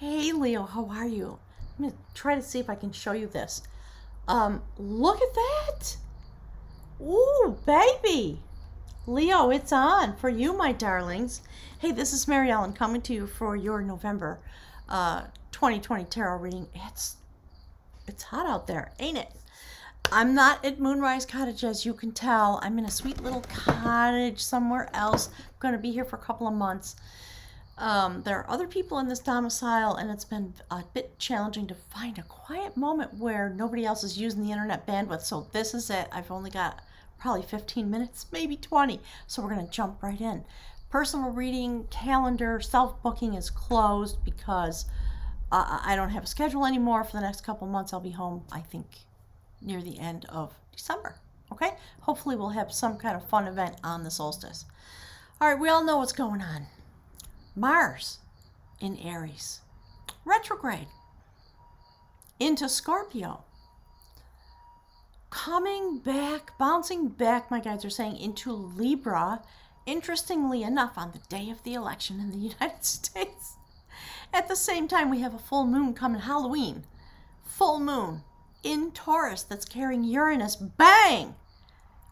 Hey Leo, how are you? I'm gonna try to see if I can show you this. Look at that! Ooh, baby! Leo, it's on for you, my darlings. Hey, this is Mary Ellen coming to you for your November 2020 tarot reading. It's hot out there, ain't it? I'm not at Moonrise Cottage, as you can tell. I'm in a sweet little cottage somewhere else. I'm going to be here for a couple of months. There are other people in this domicile, and it's been a bit challenging to find a quiet moment where nobody else is using the internet bandwidth. So this is it. I've only got probably 15 minutes, maybe 20. So we're going to jump right in. Personal reading calendar, self-booking is closed because I don't have a schedule anymore for the next couple months. I'll be home, I think, near the end of December. Okay? Hopefully we'll have some kind of fun event on the solstice. All right, we all know what's going on. Mars in Aries, retrograde into Scorpio, coming back, bouncing back, my guides are saying, into Libra, interestingly enough, on the day of the election in the United States. At the same time, we have a full moon coming, Halloween, full moon in Taurus that's carrying Uranus, bang!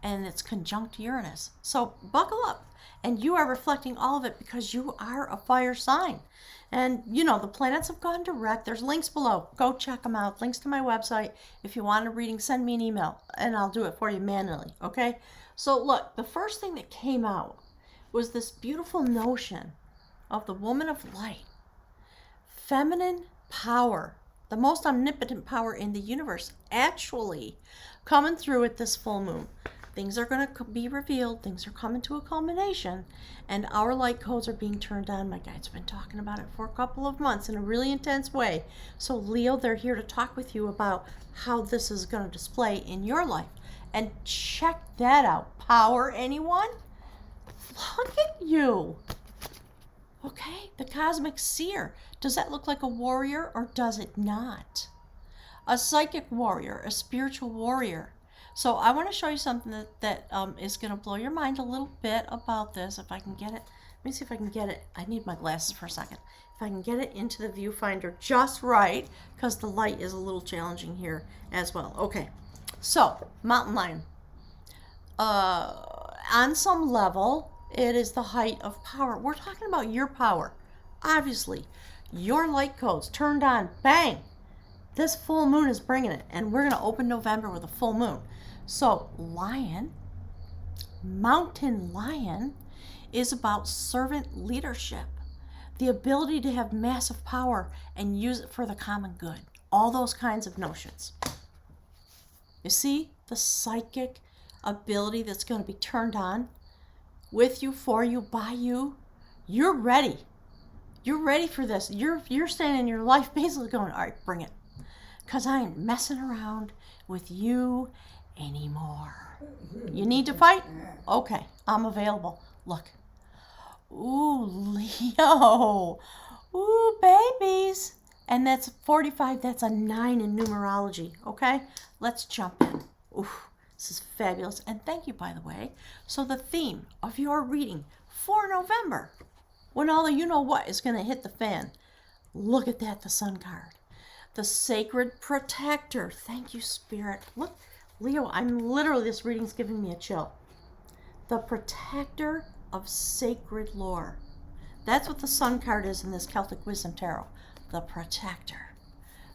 And it's conjunct Uranus. So buckle up. And you are reflecting all of it because you are a fire sign. And, you know, the planets have gone direct. There's links below. Go check them out. Links to my website. If you want a reading, send me an email, and I'll do it for you manually, okay? So, look, the first thing that came out was this beautiful notion of the woman of light. Feminine power, the most omnipotent power in the universe, actually coming through at this full moon. Things are going to be revealed. Things are coming to a culmination. And our light codes are being turned on. My guides have been talking about it for a couple of months in a really intense way. So, Leo, they're here to talk with you about how this is going to display in your life. And check that out. Power, anyone? Look at you. Okay, the cosmic seer. Does that look like a warrior or does it not? A psychic warrior, a spiritual warrior. So I want to show you something that is going to blow your mind a little bit about this. If I can get it, let me see if I can get it. I need my glasses for a second. If I can get it into the viewfinder just right, because the light is a little challenging here as well. Okay, so mountain lion. On some level, it is the height of power. We're talking about your power. Obviously, your light codes turned on. Bang! This full moon is bringing it, and we're going to open November with a full moon. So, lion, mountain lion, is about servant leadership, the ability to have massive power and use it for the common good. All those kinds of notions. You see the psychic ability that's going to be turned on with you, for you, by you. You're ready. You're ready for this. You're standing in your life basically going, all right, bring it. Because I ain't messing around with you anymore. You need to fight? Okay, I'm available. Look. Ooh, Leo. Ooh, babies. And that's 45. That's a 9 in numerology. Okay, let's jump in. Ooh, this is fabulous. And thank you, by the way. So the theme of your reading for November, when all the you-know-what is going to hit the fan. Look at that, the Sun card. The sacred protector. Thank you, Spirit. Look, Leo, I'm literally, this reading's giving me a chill. The protector of sacred lore. That's what the Sun card is in this Celtic Wisdom Tarot. The protector.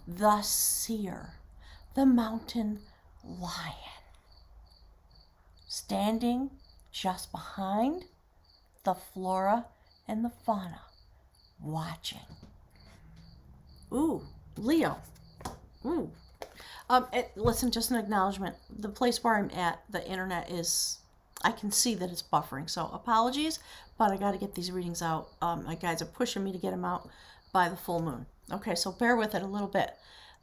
The seer. The mountain lion. Standing just behind the flora and the fauna. Watching. Ooh. Leo. Ooh. Listen, just an acknowledgement. The place where I'm at, the internet is, I can see that it's buffering. So apologies, but I got to get these readings out. My guides are pushing me to get them out by the full moon. Okay, so bear with it a little bit.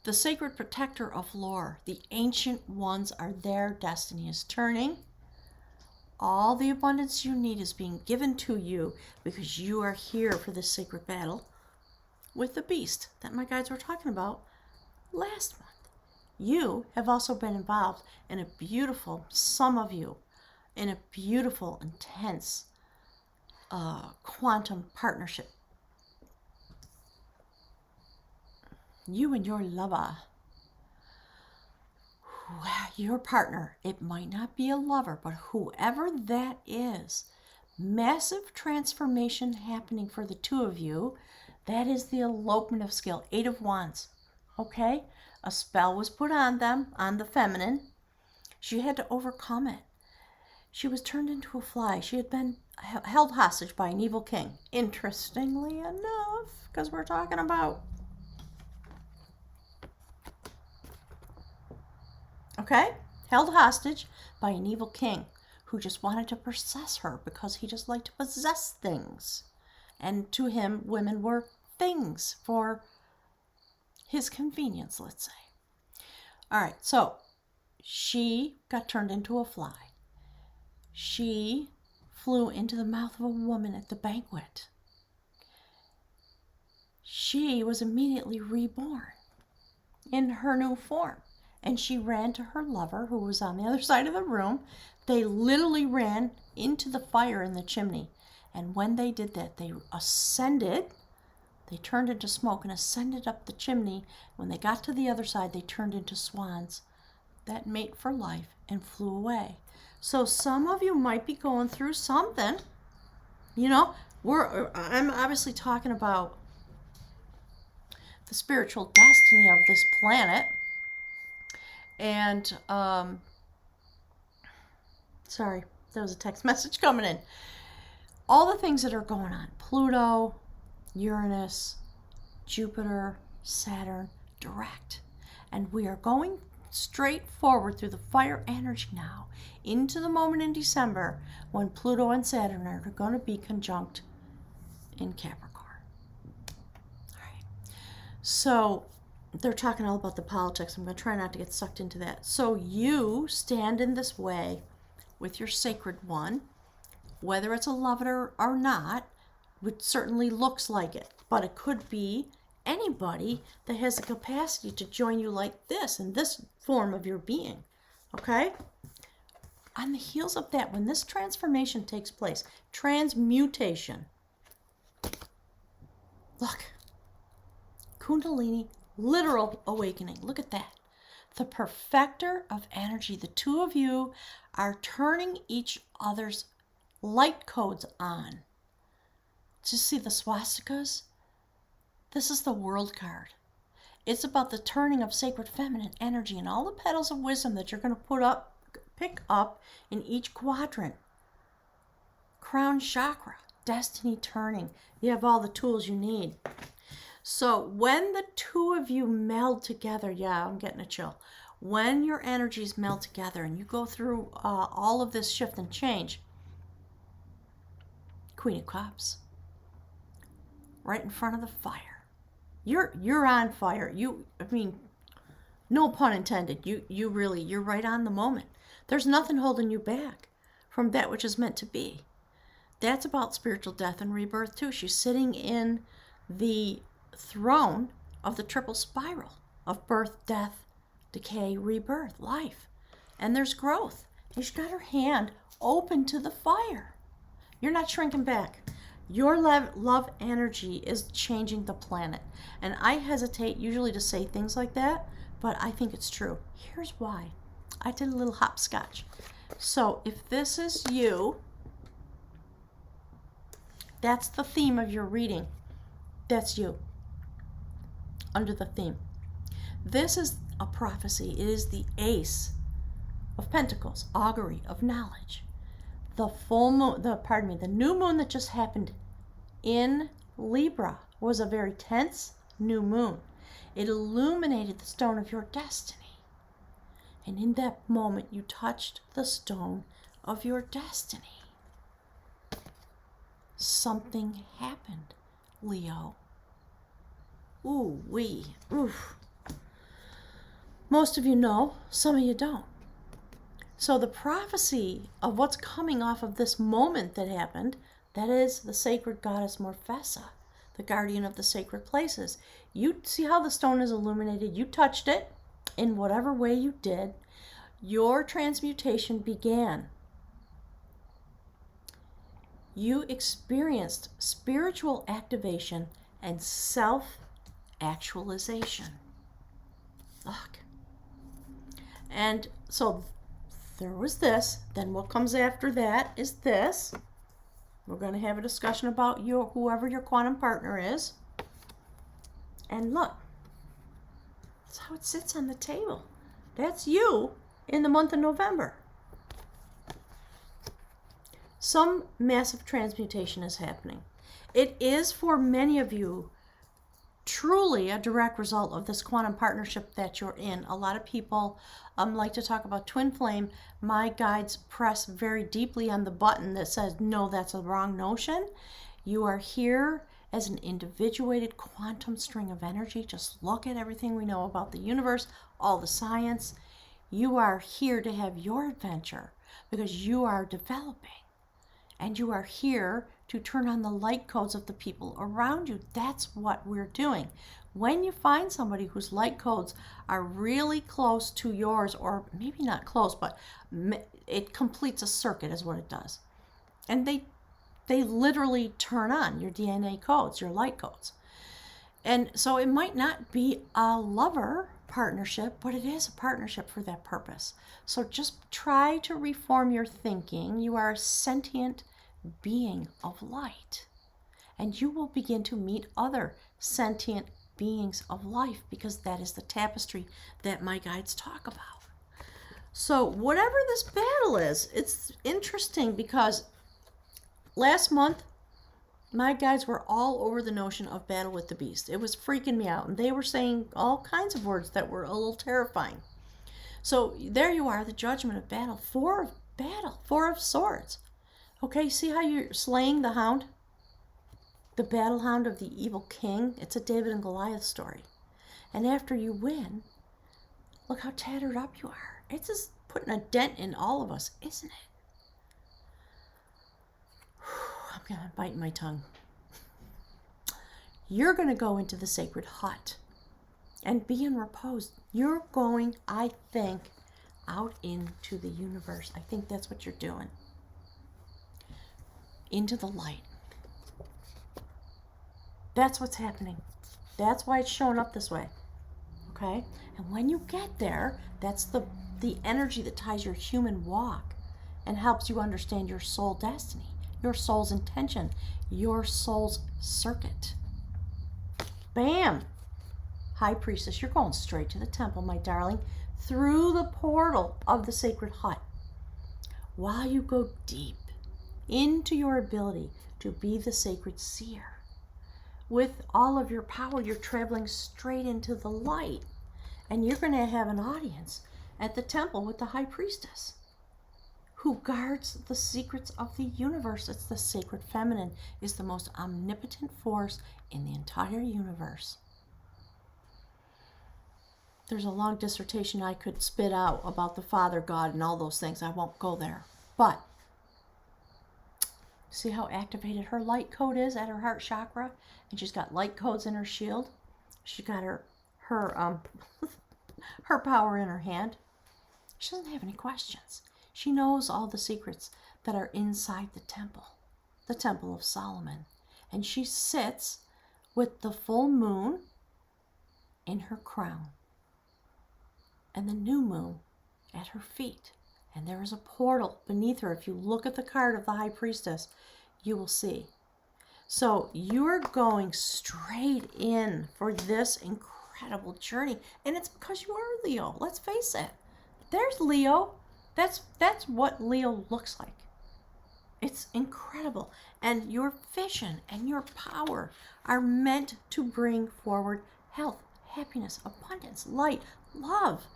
The sacred protector of lore. The ancient ones are there. Destiny is turning. All the abundance you need is being given to you because you are here for this sacred battle with the beast that my guides were talking about last month. You have also been involved in a beautiful, some of you, in a beautiful, intense quantum partnership You and your lover, your partner, it might not be a lover, but whoever that is, massive transformation happening for the two of you. That is the elopement of skill. 8 of Wands. Okay? A spell was put on them, on the feminine. She had to overcome it. She was turned into a fly. She had been held hostage by an evil king. Interestingly enough, because we're talking about... Okay? Held hostage by an evil king who just wanted to possess her because he just liked to possess things. And to him, women were things for his convenience, let's say. All right, so she got turned into a fly. She flew into the mouth of a woman at the banquet. She was immediately reborn in her new form. And she ran to her lover, who was on the other side of the room. They literally ran into the fire in the chimney. And when they did that, they ascended. They turned into smoke and ascended up the chimney. When they got to the other side, they turned into swans that mate for life and flew away. So some of you might be going through something. You know, I'm obviously talking about the spiritual destiny of this planet. And, sorry, there was a text message coming in. All the things that are going on, Pluto, Uranus, Jupiter, Saturn, direct. And we are going straight forward through the fire energy now into the moment in December when Pluto and Saturn are going to be conjunct in Capricorn. All right. So they're talking all about the politics. I'm going to try not to get sucked into that. So you stand in this way with your sacred one, whether it's a lover or not, which certainly looks like it. But it could be anybody that has the capacity to join you like this, in this form of your being. Okay? On the heels of that, when this transformation takes place, transmutation, look, Kundalini, literal awakening. Look at that. The perfecter of energy. The two of you are turning each other's light codes on. To see the swastikas? This is the world card. It's about the turning of sacred feminine energy and all the petals of wisdom that you're going to pick up in each quadrant. Crown chakra, destiny turning. You have all the tools you need. So when the two of you meld together, yeah, I'm getting a chill. When your energies meld together and you go through all of this shift and change, Queen of Cups, right in front of the fire. You're on fire. No pun intended. You're right on the moment. There's nothing holding you back from that which is meant to be. That's about spiritual death and rebirth too. She's sitting in the throne of the triple spiral of birth, death, decay, rebirth, life. And there's growth. And she's got her hand open to the fire. You're not shrinking back. Your love energy is changing the planet. And I hesitate usually to say things like that, but I think it's true. Here's why. I did a little hopscotch. So if this is you, that's the theme of your reading. That's you. Under the theme. This is a prophecy. It is the Ace of Pentacles, augury of knowledge. The full moon, the new moon that just happened in Libra was a very tense new moon. It illuminated the stone of your destiny. And in that moment, you touched the stone of your destiny. Something happened, Leo. Ooh, wee. Oof. Most of you know, some of you don't. So the prophecy of what's coming off of this moment that happened, that is the sacred goddess Morfessa, the guardian of the sacred places. You see how the stone is illuminated. You touched it in whatever way you did. Your transmutation began. You experienced spiritual activation and actualization. Look. And so there was this. Then what comes after that is this. We're going to have a discussion about whoever your quantum partner is. And look, that's how it sits on the table. That's you in the month of November. Some massive transmutation is happening. It is, for many of you, truly a direct result of this quantum partnership that you're in. A lot of people like to talk about twin flame. My guides press very deeply on the button that says, no, that's a wrong notion. You are here as an individuated quantum string of energy. Just look at everything we know about the universe, all the science. You are here to have your adventure because you are developing. And you are here to turn on the light codes of the people around you. That's what we're doing. When you find somebody whose light codes are really close to yours, or maybe not close, but it completes a circuit is what it does. And they literally turn on your DNA codes, your light codes. And so it might not be a lover partnership, but it is a partnership for that purpose. So just try to reform your thinking. You are a sentient being of light, and you will begin to meet other sentient beings of life, because that is the tapestry that my guides talk about. So whatever this battle is, it's interesting because last month my guides were all over the notion of battle with the beast. It was freaking me out, and they were saying all kinds of words that were a little terrifying. So there you are, the judgment of battle, four of swords. Okay, see how you're slaying the hound? The battle hound of the evil king. It's a David and Goliath story. And after you win, look how tattered up you are. It's just putting a dent in all of us, isn't it? I'm going to bite my tongue. You're going to go into the sacred hut and be in repose. You're going, I think, out into the universe. I think that's what you're doing. Into the light. That's what's happening. That's why it's showing up this way. Okay? And when you get there, that's the energy that ties your human walk and helps you understand your soul destiny, your soul's intention, your soul's circuit. Bam! High Priestess, you're going straight to the temple, my darling, through the portal of the sacred hut. While you go deep into your ability to be the sacred seer, with all of your power, you're traveling straight into the light. And you're going to have an audience at the temple with the High Priestess, who guards the secrets of the universe. It's the sacred feminine, is the most omnipotent force in the entire universe. There's a long dissertation I could spit out about the Father God and all those things. I won't go there. But see how activated her light code is at her heart chakra? And she's got light codes in her shield. She got her her power in her hand. She doesn't have any questions. She knows all the secrets that are inside the temple of Solomon. And she sits with the full moon in her crown and the new moon at her feet. And there is a portal beneath her. If you look at the card of the High Priestess, you will see. So you're going straight in for this incredible journey. And it's because you are Leo. Let's face it. There's Leo. That's what Leo looks like. It's incredible. And your vision and your power are meant to bring forward health, happiness, abundance, light, love.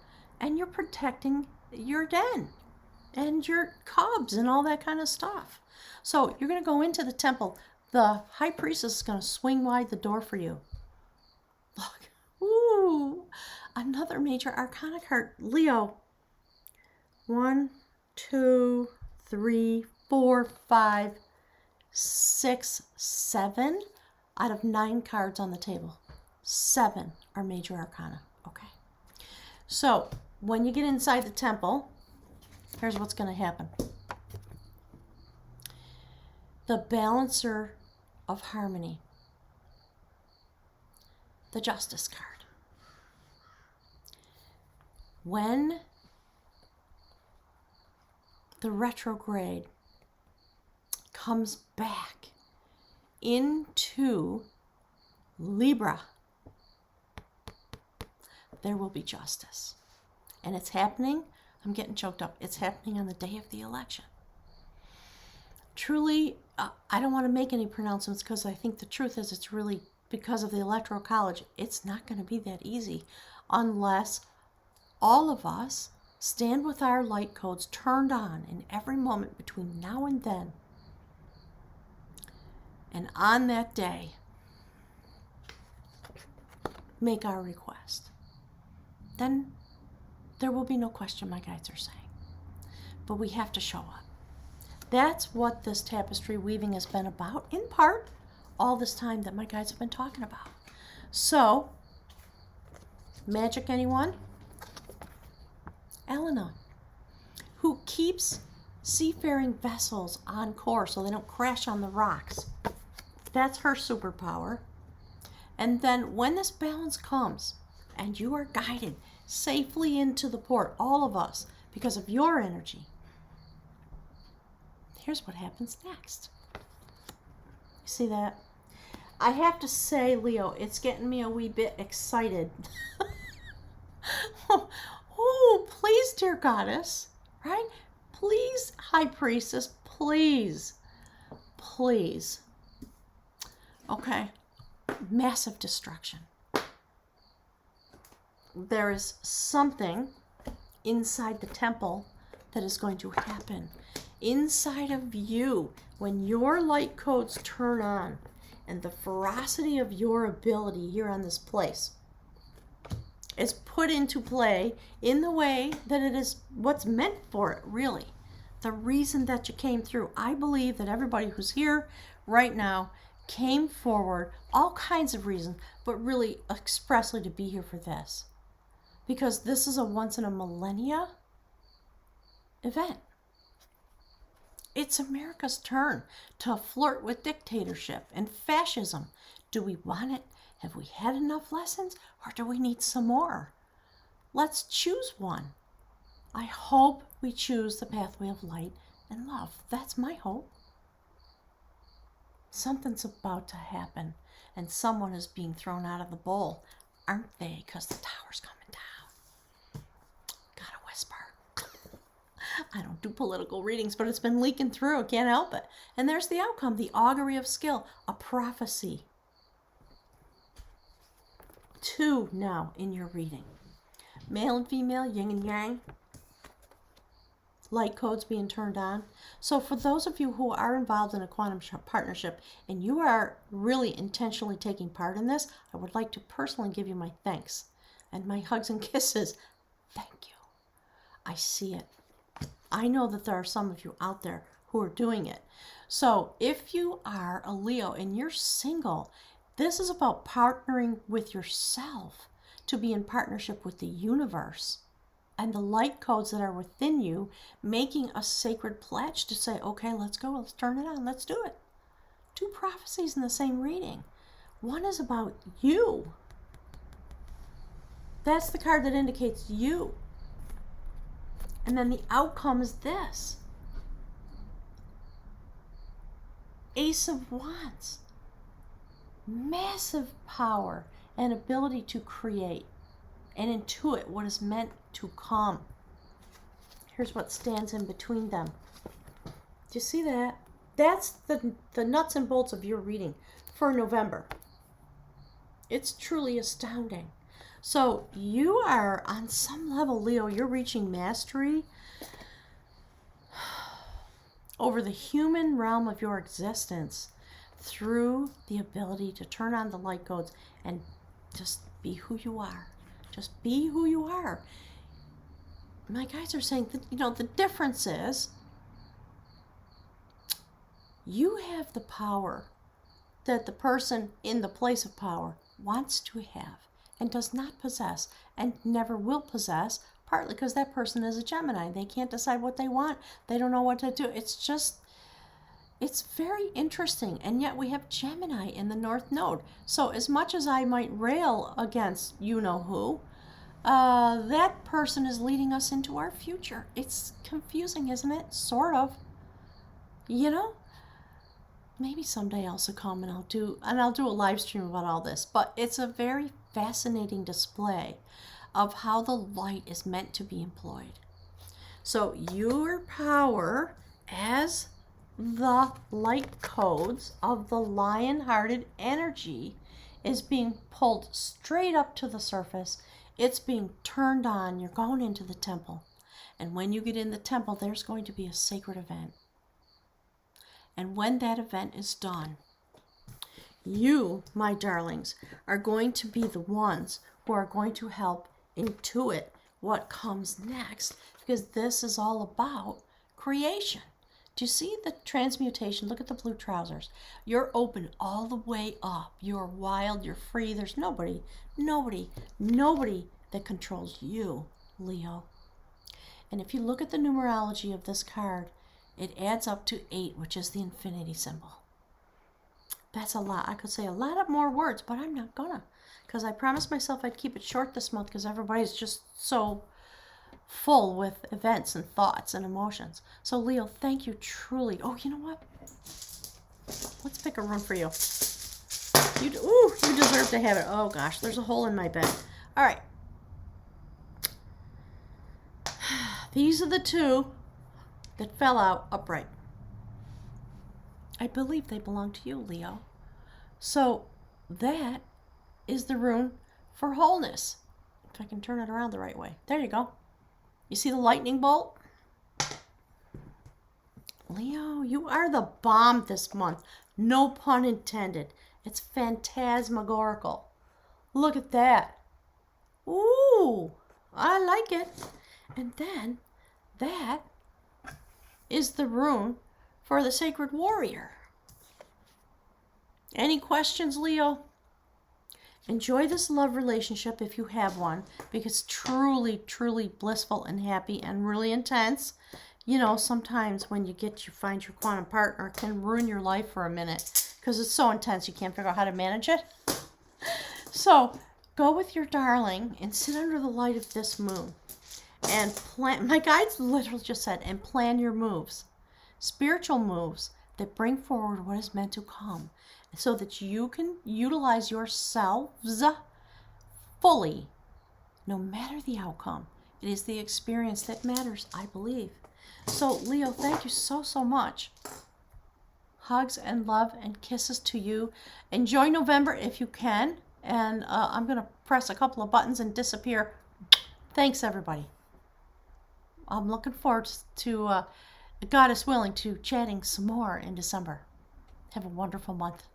And you're protecting your den and your cubs and all that kind of stuff. So you're going to go into the temple. The High Priestess is going to swing wide the door for you. Look. Ooh. Another major arcana card. Leo. 1, 2, 3, 4, 5, 6, 7 out of 9 cards on the table. 7 are major arcana. Okay. So when you get inside the temple, here's what's going to happen. The balancer of harmony. the Justice card. When the retrograde comes back into Libra, there will be justice. And it's happening, I'm getting choked up, it's happening on the day of the election. Truly, I don't want to make any pronouncements because I think the truth is it's really because of the Electoral College. It's not going to be that easy unless all of us stand with our light codes turned on in every moment between now and then. And on that day, make our request. Then there will be no question, my guides are saying. But we have to show up. That's what this tapestry weaving has been about, in part, all this time that my guides have been talking about. So, magic, anyone? Elena, who keeps seafaring vessels on course so they don't crash on the rocks. That's her superpower. And then when this balance comes and you are guided safely into the port, all of us, because of your energy, here's what happens next. You see that? I have to say, Leo, it's getting me a wee bit excited. Oh, please, dear goddess, right? Please, High Priestess, please, please. Okay, massive destruction. There is something inside the temple that is going to happen. Inside of you, when your light codes turn on and the ferocity of your ability here on this place is put into play in the way that it is what's meant for it, really. The reason that you came through. I believe that everybody who's here right now came forward, all kinds of reasons, but really expressly to be here for this. Because this is a once in a millennia event. It's America's turn to flirt with dictatorship and fascism. Do we want it? Have we had enough lessons, or do we need some more? Let's choose one. I hope we choose the pathway of light and love. That's my hope. Something's about to happen, and someone is being thrown out of the bowl, aren't they? Because the tower's coming down. Gotta whisper. I don't do political readings, but it's been leaking through. I can't help it. And there's the outcome, the augury of skill, a prophecy. 2 now in your reading. Male and female, yin and yang. Light codes being turned on. So for those of you who are involved in a quantum partnership and you are really intentionally taking part in this, I would like to personally give you my thanks and my hugs and kisses. Thank you. I see it. I know that there are some of you out there who are doing it. So if you are a Leo and you're single, this is about partnering with yourself to be in partnership with the universe and the light codes that are within you, making a sacred pledge to say, okay, let's go, let's turn it on, let's do it. 2 prophecies in the same reading. One is about you. That's the card that indicates you. And then the outcome is this. Ace of Wands. Massive power and ability to create and intuit what is meant to come. Here's what stands in between them. Do you see that? That's the nuts and bolts of your reading for November. It's truly astounding. So you are, on some level, Leo, you're reaching mastery over the human realm of your existence through the ability to turn on the light codes and just be who you are. Just be who you are. My guides are saying that, the difference is you have the power that the person in the place of power wants to have and does not possess and never will possess, partly because that person is a Gemini. They can't decide what they want. They don't know what to do. It's It's very interesting, and yet we have Gemini in the North Node. So as much as I might rail against you-know-who, that person is leading us into our future. It's confusing, isn't it? Sort of. You know? Maybe someday I'll succumb and I'll do a live stream about all this. But it's a very fascinating display of how the light is meant to be employed. So your power as the light codes of the lion-hearted energy is being pulled straight up to the surface. It's being turned on. You're going into the temple. And when you get in the temple, there's going to be a sacred event. And when that event is done, you, my darlings, are going to be the ones who are going to help intuit what comes next, because this is all about creation. Do you see the transmutation? Look at the blue trousers. You're open all the way up. You're wild. You're free. There's nobody that controls you, Leo. And if you look at the numerology of this card, it adds up to 8, which is the infinity symbol. That's a lot. I could say a lot of more words, but I'm not gonna, because I promised myself I'd keep it short this month because everybody's just so full with events and thoughts and emotions. So Leo, thank you truly. Oh, you know what? Let's pick a room for you. You deserve to have it. Oh gosh, there's a hole in my bed. All right. These are the two that fell out upright. I believe they belong to you, Leo. So that is the rune for wholeness. If I can turn it around the right way. There you go. You see the lightning bolt? Leo, you are the bomb this month. No pun intended. It's phantasmagorical. Look at that. Ooh, I like it. And then that is the rune for the sacred warrior. Any questions, Leo? Enjoy this love relationship if you have one, because truly, truly blissful and happy and really intense. You know, sometimes when you find your quantum partner, it can ruin your life for a minute because it's so intense you can't figure out how to manage it. So go with your darling and sit under the light of this moon and plan. My guides literally just said, and plan your moves, spiritual moves that bring forward what is meant to come, so that you can utilize yourselves fully, no matter the outcome. It is the experience that matters, I believe. So, Leo, thank you so, so much. Hugs and love and kisses to you. Enjoy November if you can. And I'm going to press a couple of buttons and disappear. Thanks, everybody. I'm looking forward to, God is willing, to chatting some more in December. Have a wonderful month.